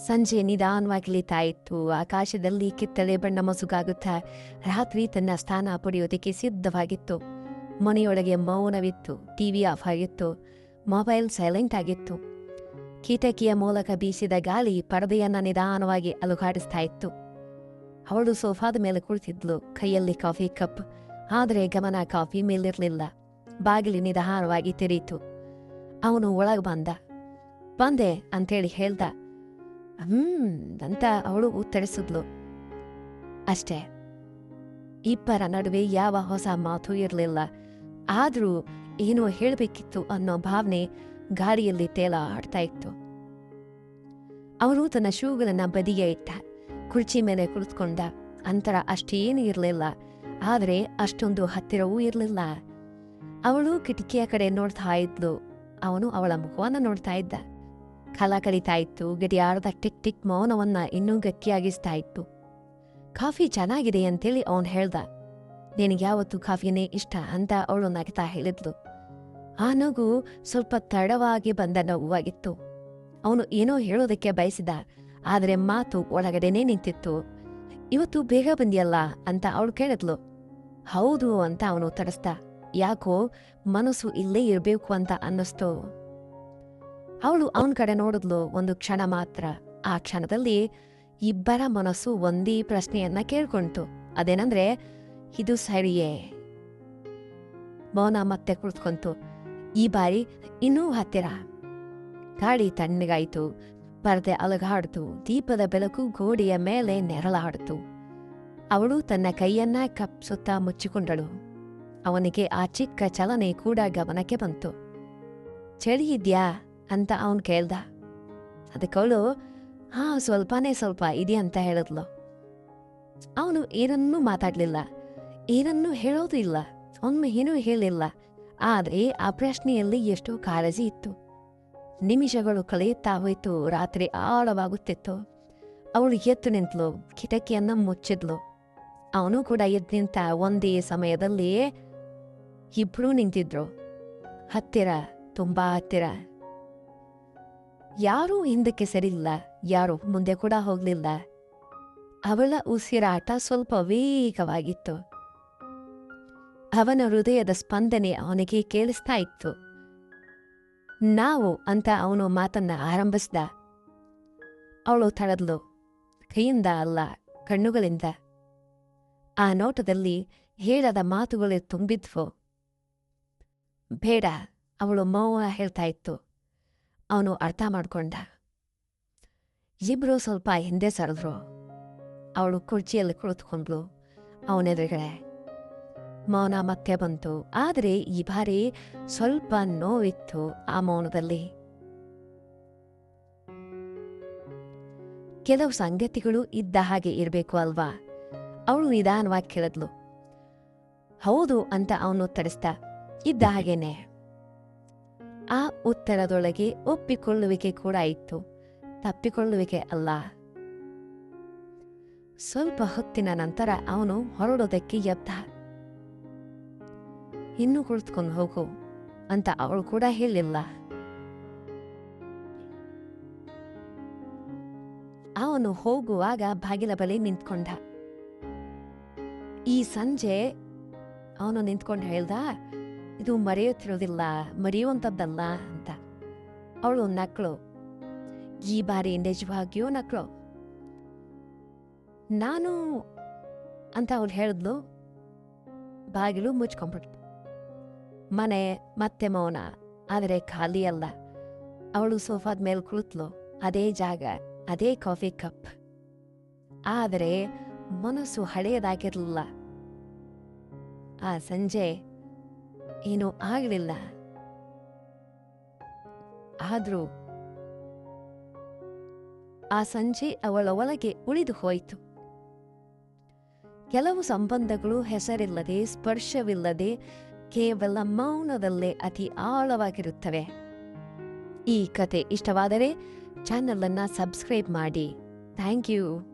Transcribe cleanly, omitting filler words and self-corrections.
ಸಂಜೆ ನಿಧಾನವಾಗಿ ಇಳಿತಾ ಇತ್ತು. ಆಕಾಶದಲ್ಲಿ ಕಿತ್ತಳೆ ಬಣ್ಣ ಮಸುಗಾಗುತ್ತಾ ರಾತ್ರಿ ತನ್ನ ಸ್ಥಾನ ಪಡೆಯೋದಕ್ಕೆ ಸಿದ್ಧವಾಗಿತ್ತು. ಮನೆಯೊಳಗೆ ಮೌನವಿತ್ತು. ಟಿವಿ ಆಫ್ ಆಗಿತ್ತು. ಮೊಬೈಲ್ ಸೈಲೆಂಟ್ ಆಗಿತ್ತು. ಕಿಟಕಿಯ ಮೂಲಕ ಬೀಸಿದ ಗಾಳಿ ಪರದೆಯನ್ನ ನಿಧಾನವಾಗಿ ಅಲುಗಾಡಿಸ್ತಾ ಇತ್ತು. ಅವಳು ಸೋಫಾದ ಮೇಲೆ ಕುಳಿತಿದ್ಲು, ಕೈಯಲ್ಲಿ ಕಾಫಿ ಕಪ್. ಆದರೆ ಗಮನ ಕಾಫಿ ಮೇಲಿರಲಿಲ್ಲ. ಬಾಗಿಲು ನಿಧಾನವಾಗಿ ತೆರೀತು. ಅವನು ಒಳಗೆ ಬಂದೆ ಅಂತೇಳಿ ಹೇಳ್ದ. ಅಂತ ಅವಳು ಉತ್ತರಿಸಿದ್ಲು. ಅಷ್ಟೇ. ಇಬ್ಬರ ನಡುವೆ ಯಾವ ಹೊಸ ಮಾತು ಇರಲಿಲ್ಲ. ಆದರೂ ಏನೋ ಹೇಳಬೇಕಿತ್ತು ಅನ್ನೋ ಭಾವನೆ ಗಾಡಿಯಲ್ಲಿ ತೇಲಾಡ್ತಾ ಇತ್ತು. ಅವನು ತನ್ನ ಶೂಗಳನ್ನ ಬದಿಗೆ ಇಟ್ಟ. ಕುರ್ಚಿ ಮೇಲೆ ಕುಳಿತುಕೊಂಡ. ಅಂತರ ಅಷ್ಟೇನು ಇರಲಿಲ್ಲ, ಆದರೆ ಅಷ್ಟೊಂದು ಹತ್ತಿರವೂ ಇರಲಿಲ್ಲ. ಅವಳು ಕಿಟಕಿಯ ಕಡೆ ನೋಡ್ತಾ ಇದ್ಲು. ಅವನು ಅವಳ ಮುಖವನ್ನು ನೋಡ್ತಾ ಇದ್ದ. ಕಾಲ ಕಳೀತಾ ಇತ್ತು. ಗಡಿಯಾರದ ಟಿಕ್ ಟಿಕ್ ಮೌನವನ್ನ ಇನ್ನೂ ಗಟ್ಟಿಯಾಗಿಸ್ತಾ ಇತ್ತು. ಕಾಫಿ ಚೆನ್ನಾಗಿದೆ ಅಂತೇಳಿ ಅವನು ಹೇಳ್ದ. ನಿನಗ್ಯಾವತ್ತು ಕಾಫಿನೇ ಇಷ್ಟ ಅಂತ ಅವಳು ನಗ್ತಾ ಹೇಳಿದ್ಲು. ಆ ನಗು ಸ್ವಲ್ಪ ತಡವಾಗಿ ಬಂದ ನಗುವಾಗಿತ್ತು. ಅವನು ಏನೋ ಹೇಳೋದಕ್ಕೆ ಬಯಸಿದ, ಆದರೆ ಮಾತು ಒಳಗಡೆನೇ ನಿಂತಿತ್ತು. ಇವತ್ತು ಬೇಗ ಬಂದಿಯಲ್ಲ ಅಂತ ಅವಳು ಕೇಳಿದ್ಲು. ಹೌದು ಅಂತ ಅವನು ಉತ್ತರಿಸ್ದ. ಯಾಕೋ ಮನಸ್ಸು ಇಲ್ಲೇ ಇರಬೇಕು ಅಂತ ಅನ್ನಿಸ್ತು. ಅವಳು ಅವನ ಕಡೆ ನೋಡಿದ್ಲು ಒಂದು ಕ್ಷಣ ಮಾತ್ರ. ಆ ಕ್ಷಣದಲ್ಲಿ ಇಬ್ಬರ ಮನಸ್ಸು ಒಂದೇ ಪ್ರಶ್ನೆಯನ್ನ ಕೇಳ್ಕೊಂತು. ಅದೇನಂದ್ರೆ, ಇದು ಸರಿಯೇ? ಮೌನ ಮತ್ತೆ ಕುಳಿತುಕೊಂತು. ಈ ಬಾರಿ ಇನ್ನೂ ಹತ್ತಿರ. ಗಾಳಿ ತಣ್ಣಗಾಯಿತು. ಪರದೆ ಅಲುಗಾಡ್ತು. ದೀಪದ ಬೆಳಕು ಗೋಡೆಯ ಮೇಲೆ ನೆರಳಾಡ್ತು. ಅವಳು ತನ್ನ ಕೈಯನ್ನ ಕಪ್ ಸುತ್ತ ಮುಚ್ಚಿಕೊಂಡಳು. ಅವನಿಗೆ ಆ ಚಿಕ್ಕ ಚಲನೆ ಕೂಡ ಗಮನಕ್ಕೆ ಬಂತು. ಚಳಿ ಇದ್ಯಾ ಅಂತ ಅವನು ಕೇಳ್ದ. ಅದಕ್ಕವಳು ಸ್ವಲ್ಪನೇ ಸ್ವಲ್ಪ ಇದೆಯಂತ ಹೇಳಿದ್ಲು. ಅವನು ಏನನ್ನೂ ಮಾತಾಡ್ಲಿಲ್ಲ, ಏನನ್ನೂ ಹೇಳೋದು ಇಲ್ಲ, ಒಮ್ಮೆ ಏನೂ ಹೇಳಿಲ್ಲ. ಆದರೆ ಆ ಪ್ರಶ್ನೆಯಲ್ಲಿ ಎಷ್ಟೋ ಕಾಳಜಿ ಇತ್ತು. ನಿಮಿಷಗಳು ಕಳೆಯುತ್ತಾ ಹೋಯ್ತು. ರಾತ್ರಿ ಆಳವಾಗುತ್ತಿತ್ತು. ಅವಳು ಎದ್ದು ನಿಂತಳು. ಕಿಟಕಿಯನ್ನ ಮುಚ್ಚಿದ್ಲು. ಅವನು ಕೂಡ ಎದ್ದು ನಿಂತ. ಒಂದೇ ಸಮಯದಲ್ಲಿ ಇಬ್ರೂ ನಿಂತಿದ್ರು. ಹತ್ತಿರ, ತುಂಬಾ ಹತ್ತಿರ. ಯಾರೂ ಹಿಂದಕ್ಕೆ ಸರಿಲ್ಲ, ಯಾರೂ ಮುಂದೆ ಕೂಡ ಹೋಗ್ಲಿಲ್ಲ. ಅವಳ ಉಸಿರಾಟ ಸ್ವಲ್ಪ ವೇಗವಾಗಿತ್ತು. ಅವನ ಹೃದಯದ ಸ್ಪಂದನೆ ಅವನಿಗೆ ಕೇಳಿಸ್ತಾ ಇತ್ತು. ನಾವು ಅಂತ ಅವನು ಮಾತನ್ನ ಆರಂಭಿಸ್ದ. ಅವಳು ತಡೆದ್ಲು. ಕೈಯಿಂದ ಅಲ್ಲ, ಕಣ್ಣುಗಳಿಂದ. ಆ ನೋಟದಲ್ಲಿ ಹೇಳದ ಮಾತುಗಳು ತುಂಬಿದ್ವು. ಬೇಡ, ಅವಳು ಮೌನ ಹೇಳ್ತಾ ಇತ್ತು. ಅವನು ಅರ್ಥ ಮಾಡ್ಕೊಂಡ. ಇಬ್ರು ಸ್ವಲ್ಪ ಹಿಂದೆ ಸರಿದ್ರು. ಅವಳು ಕುರ್ಚಿಯಲ್ಲಿ ಕುಳಿತುಕೊಂಡ್ಲು ಅವನೆದುರುಗಡೆ. ಮೌನ ಮತ್ತೆ ಬಂತು. ಆದರೆ ಈ ಬಾರಿ ಸ್ವಲ್ಪ ನೋವಿತ್ತು ಆ ಮೌನದಲ್ಲಿ. ಕೆಲವು ಸಂಗತಿಗಳು ಇದ್ದ ಹಾಗೆ ಇರಬೇಕು ಅಲ್ವಾ? ಅವಳು ನಿಧಾನವಾಗಿ ಕೇಳಿದ್ಲು. ಹೌದು ಅಂತ ಅವನು ಉತ್ತರಿಸ್ದ. ಇದ್ದ ಹಾಗೇನೆ. ಆ ಉತ್ತರದೊಳಗೆ ಒಪ್ಪಿಕೊಳ್ಳುವಿಕೆ ಕೂಡ ಇತ್ತು, ತಪ್ಪಿಕೊಳ್ಳುವಿಕೆ ಅಲ್ಲ. ಸ್ವಲ್ಪ ಹೊತ್ತಿನ ನಂತರ ಅವನು ಹೊರಡೋದಕ್ಕೆ ಎದ್ದ. ಇನ್ನೂ ಕುಳಿತುಕೊಂಡು ಹೋಗು ಅಂತ ಅವಳು ಕೂಡ ಹೇಳಿಲ್ಲ. ಅವನು ಹೋಗುವಾಗ ಬಾಗಿಲ ಬಳಿ ನಿಂತ್ಕೊಂಡ. ಈ ಸಂಜೆ ಅವನು ನಿಂತ್ಕೊಂಡು ಹೇಳ್ದ, ಇದು ಮರೆಯುತ್ತಿರೋದಿಲ್ಲ, ಮರೆಯುವಂಥದ್ದಲ್ಲ ಅಂತ. ಅವಳು ನಕ್ಳು. ಈ ಬಾರಿ ನಿಜವಾಗಿಯೂ ನಕ್ಳು. ನಾನು ಅಂತ ಅವಳು ಹೇಳಿದ್ಲು. ಬಾಗಿಲು ಮುಚ್ಕೊಂಡ್ಬಿಟ್ಲು. ಮನೆ ಮತ್ತೆ ಮೌನ, ಆದರೆ ಖಾಲಿ ಅಲ್ಲ. ಅವಳು ಸೋಫಾದ ಮೇಲೆ ಕುಳಿತಳು. ಅದೇ ಜಾಗ, ಅದೇ ಕಾಫಿ ಕಪ್. ಆದರೆ ಮನಸ್ಸು ಹಳೆಯದಾಗಿರಲಿಲ್ಲ. ಆ ಸಂಜೆ ಏನೂ ಆಗಲಿಲ್ಲ. ಆದ್ರೂ ಆ ಸಂಜೆ ಅವಳ ಒಳಗೆ ಉಳಿದು ಹೋಯಿತು. ಕೆಲವು ಸಂಬಂಧಗಳು ಹೆಸರಿಲ್ಲದೆ, ಸ್ಪರ್ಶವಿಲ್ಲದೆ, ಕೇವಲ ಮೌನದಲ್ಲೇ ಅತಿ ಆಳವಾಗಿರುತ್ತವೆ. ಈ ಕತೆ ಇಷ್ಟವಾದರೆ ಚಾನಲ್ ಅನ್ನು ಸಬ್ಸ್ಕ್ರೈಬ್ ಮಾಡಿ. Thank you.